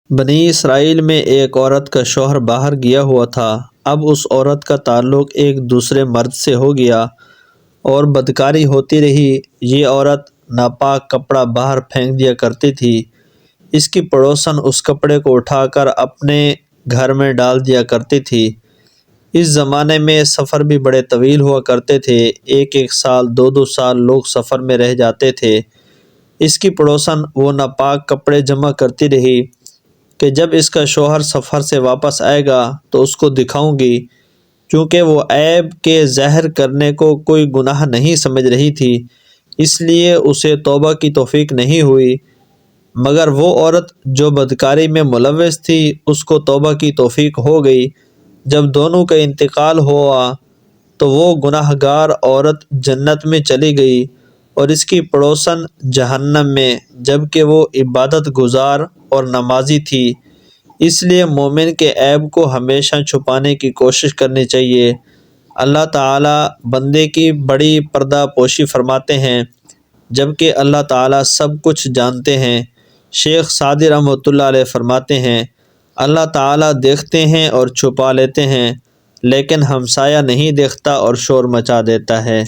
بنی اسرائیل میں ایک عورت کا شوہر باہر گیا ہوا تھا۔ اب اس عورت کا تعلق ایک دوسرے مرد سے ہو گیا اور بدکاری ہوتی رہی۔ یہ عورت ناپاک کپڑا باہر پھینک دیا کرتی تھی۔ اس کی پڑوسن اس کپڑے کو اٹھا کر اپنے گھر میں ڈال دیا کرتی تھی۔ اس زمانے میں سفر بھی بڑے طویل ہوا کرتے تھے، ایک ایک سال، دو دو سال لوگ سفر میں رہ جاتے تھے۔ اس کی پڑوسن وہ ناپاک کپڑے جمع کرتی رہی کہ جب اس کا شوہر سفر سے واپس آئے گا تو اس کو دکھاؤں گی۔ چونکہ وہ عیب کے ظاہر کرنے کو کوئی گناہ نہیں سمجھ رہی تھی، اس لیے اسے توبہ کی توفیق نہیں ہوئی، مگر وہ عورت جو بدکاری میں ملوث تھی اس کو توبہ کی توفیق ہو گئی۔ جب دونوں کا انتقال ہوا تو وہ گناہ گار عورت جنت میں چلی گئی اور اس کی پڑوسن جہنم میں، جبکہ وہ عبادت گزار اور نمازی تھی۔ اس لیے مومن کے عیب کو ہمیشہ چھپانے کی کوشش کرنی چاہیے۔ اللہ تعالیٰ بندے کی بڑی پردہ پوشی فرماتے ہیں، جبکہ اللہ تعالیٰ سب کچھ جانتے ہیں۔ شیخ سعدی رحمۃ اللہ علیہ فرماتے ہیں، اللہ تعالیٰ دیکھتے ہیں اور چھپا لیتے ہیں، لیکن ہمسایہ نہیں دیکھتا اور شور مچا دیتا ہے۔